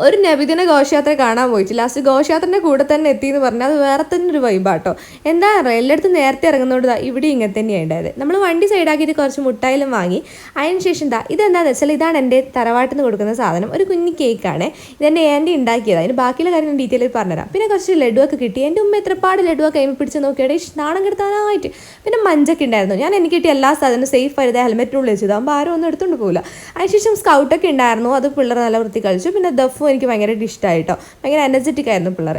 ഒരു നബിദിന ഘോഷയാത്ര കാണാൻ പോയിട്ട് ലാസ്റ്റ് ഘോഷയാത്രൻ്റെ കൂടെ തന്നെ എത്തിയെന്ന് പറഞ്ഞാൽ അത് വേറെ തന്നെ ഒരു വൈബാട്ടോ. എന്താ പറയുക, എല്ലായിടത്തും നേരത്തെ ഇറങ്ങുന്നതുകൊണ്ട് ഇവിടെ ഇങ്ങനെ തന്നെയാണ് ഉണ്ടായത്. നമ്മൾ വണ്ടി സൈഡാക്കിയിട്ട് കുറച്ച് മുട്ടായാലും വാങ്ങി. അതിന് ശേഷം ഇതെന്താണെന്ന് വെച്ചാൽ ഇതാണ് എൻ്റെ തറവാട്ടിൽ നിന്ന് കൊടുക്കുന്ന സാധനം. ഒരു കുഞ്ഞ് കേക്കാണ്. ഇതെൻ്റെ ആൻറ്റി ഉണ്ടാക്കിയത്. അതിന് ബാക്കിയുള്ള കാര്യം ഞാൻ ഡീറ്റെയിൽ പറഞ്ഞുതരാം. പിന്നെ കുറച്ച് ലഡുവൊക്കെ കിട്ടി. എൻ്റെ ഉമ്മ എത്രപ്പാട് ലഡുവൊക്കെ കൈമ പിടിച്ച് നോക്കിയാടെ നാണം കെടുത്താനായിട്ട്. പിന്നെ മഞ്ചൊക്കെ ഉണ്ടായിരുന്നു. ഞാൻ എനിക്ക് കിട്ടിയ എല്ലാ സാധനവും സേഫ് ആയത് ഹെൽമെറ്റിനുള്ളിൽ വെച്ചത്. ആകുമ്പോൾ ആരും ഒന്നും എടുത്തുകൊണ്ട് പോകില്ല. അതിനുശേഷം സ്കൗട്ടൊക്കെ ഉണ്ടായിരുന്നു. അത് പിള്ളേർ നല്ല വൃത്തി കളിച്ചു. പിന്നെ ദഫും എനിക്ക് ഭയങ്കരമായിട്ട് ഇഷ്ടമായിട്ടോ. ഭയങ്കര എനർജറ്റിക് ആയിരുന്നു പിള്ളേർ.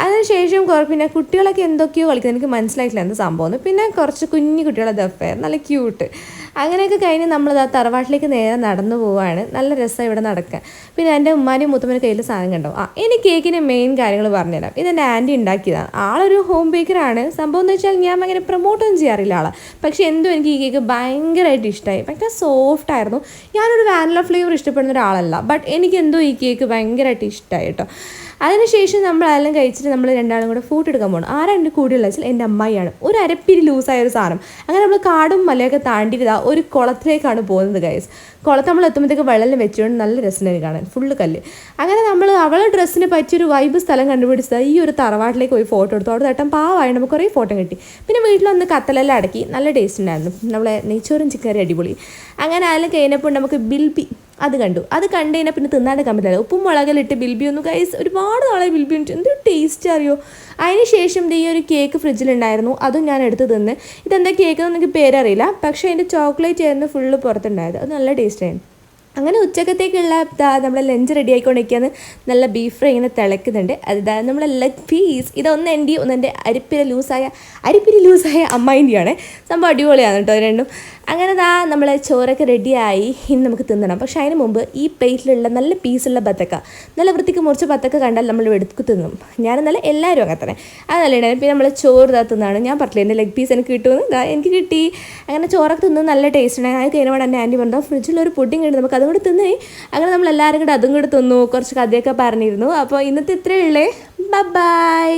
അതിനുശേഷം പിന്നെ കുട്ടികളൊക്കെ എന്തൊക്കെയോ കളിക്കുന്നത് എനിക്ക് മനസ്സിലായിട്ടില്ല എന്ത് സംഭവം. പിന്നെ കുറച്ച് കുഞ്ഞു കുട്ടികളെ ദഫായിരുന്നു, നല്ല ക്യൂട്ട്. അങ്ങനെയൊക്കെ കഴിഞ്ഞ് നമ്മൾ തറവാട്ടിലേക്ക് നേരെ നടന്നു പോവുകയാണ്. നല്ല രസമാണ് ഇവിടെ നടക്കാൻ. പിന്നെ എൻ്റെ ഉമ്മാൻ്റെയും മുത്തമ്മൻ്റെ കയ്യിൽ സാധനം കണ്ടോ. എനിക്ക് കേക്കിൻ്റെ മെയിൻ കാര്യങ്ങൾ പറഞ്ഞുതരാം. ഇതെൻ്റെ ആൻറ്റി ഉണ്ടാക്കിയതാണ്. ആളൊരു ഹോം ബേക്കറാണ്. സംഭവം എന്ന് വെച്ചാൽ ഞാൻ അങ്ങനെ പ്രൊമോട്ടൊന്നും ചെയ്യാറില്ല ആളെ. പക്ഷേ എന്തോ എനിക്ക് ഈ കേക്ക് ഭയങ്കരമായിട്ട് ഇഷ്ടമായി. ഭയങ്കര സോഫ്റ്റ് ആയിരുന്നു. ഞാനൊരു വാനില ഫ്ലേവർ ഇഷ്ടപ്പെടുന്ന ഒരാളല്ല, ബട്ട് എനിക്ക് എന്തോ ഈ കേക്ക് ഭയങ്കരമായിട്ട് ഇഷ്ടമായി കേട്ടോ. അതിനുശേഷം നമ്മളെല്ലാം കഴിച്ചിട്ട് നമ്മൾ രണ്ടാളും കൂടെ ഫോട്ടോ എടുക്കാൻ പോകണം. ആരാണ് എൻ്റെ കൂടെയുള്ള വെച്ചാൽ എൻ്റെ അമ്മായിയാണ്. ഒരു അരപ്പിരി ലൂസായ ഒരു സാധനം. അങ്ങനെ നമ്മൾ കാടും മലയൊക്കെ താണ്ടിയിട്ട് ഒരു കുളത്തിലേക്കാണ് പോകുന്നത് ഗൈസ്. കുളത്ത് നമ്മൾ എത്തുമ്പോഴത്തേക്ക് വെള്ളം വെച്ചുകൊണ്ട് നല്ല രസമായി കാണാൻ, ഫുള്ള് കല്ല്. അങ്ങനെ നമ്മൾ അവളെ ഡ്രസ്സിന് പറ്റിയൊരു വൈബ് സ്ഥലം കണ്ടുപിടിച്ചത് ഈ ഒരു തറവാട്ടിലേക്ക് പോയി ഫോട്ടോ എടുത്തു. അവിടെ തട്ടം പാവായി നമുക്ക് കുറേ ഫോട്ടോ കിട്ടി. പിന്നെ വീട്ടിൽ വന്ന് കത്തലെല്ലാം അടക്കി. നല്ല ടേസ്റ്റ് ഉണ്ടായിരുന്നു. നമ്മളെ നെയ്ച്ചോറും ചിക്കൻ കറി അടിപൊളി. അങ്ങനെ ആയാലും കഴിഞ്ഞപ്പോൾ നമുക്ക് ബിൽബി അത് കണ്ടു. അത് കണ്ടു കഴിഞ്ഞാൽ പിന്നെ തിന്നാണ്ട് പറ്റില്ല. ഉപ്പും മുളകിലിട്ട് ബിൽബി ഒന്ന് ഗൈസ് ഒരുപാട് നാളെ ബിൽബി ഉണ്ട്. എന്തൊരു ടേസ്റ്റ് അറിയോ. അതിന് ശേഷം ഈ ഒരു കേക്ക് ഫ്രിഡ്ജിലുണ്ടായിരുന്നു. അതും ഞാൻ എടുത്ത് തിന്ന്. ഇതെന്താ കേക്ക് എന്ന് എനിക്ക് പേരറിയില്ല, പക്ഷേ അതിൻ്റെ ചോക്ലേറ്റ് ആയിരുന്നു ഫുള്ള് പുറത്തുണ്ടായത്. അത് നല്ല ടേസ്റ്റായിരുന്നു. അങ്ങനെ ഉച്ചക്കത്തേക്കുള്ള നമ്മളെ ലഞ്ച് റെഡി ആയിക്കൊണ്ടിരിക്കുകയാണ്. നല്ല ബീഫ് ഫ്രൈ ഇങ്ങനെ തിളയ്ക്കുന്നുണ്ട്. അത് നമ്മളെ ലെഗ് പീസ്. ഇതൊന്ന് എൻ്റെ ഒന്നെൻ്റെ അരിപ്പിരി ലൂസായ അമ്മായിൻ്റെയാണ്. സംഭവം അടിപൊളിയാണ് കേട്ടോ രണ്ടും. അങ്ങനെ നമ്മളെ ചോറൊക്കെ റെഡിയായി. ഇനി നമുക്ക് തിന്നണം. പക്ഷേ അതിന് മുമ്പ് ഈ പ്ലേറ്റിലുള്ള നല്ല പീസുള്ള ബത്തക്ക, നല്ല വൃത്തിക്ക് മുറിച്ച് ബത്തക്ക കണ്ടാൽ നമ്മൾ എടുത്ത് തിന്നും. ഞാനെന്നല്ല എല്ലാവരും അങ്ങനെ തന്നെ. അത് നല്ല ഉണ്ടായിരുന്നു. പിന്നെ നമ്മൾ ചോറ് തിന്നാണ്. ഞാൻ പറഞ്ഞില്ല എൻ്റെ ലെഗ് പീസ് എനിക്ക് കിട്ടുമെന്ന്. എനിക്ക് കിട്ടി. അങ്ങനെ ചോറൊക്കെ തിന്നത് നല്ല ടേസ്റ്റ് ഉണ്ടായി. അത് കഴിഞ്ഞാൽ എൻ്റെ ആൻറ്റി പറഞ്ഞു ഫ്രിഡ്ജിലൊരു പുഡിങ് ഉണ്ട്, നമുക്ക് അതും കൂടെ തിന്നേ. അങ്ങനെ നമ്മൾ എല്ലാവരും കൂടെ അതും കൂടെ തിന്നു. കുറച്ച് കഥയൊക്കെ പറഞ്ഞിരുന്നു. അപ്പോൾ ഇന്നത്തെ ഇത്രയേ ഉള്ളേ. ബൈ.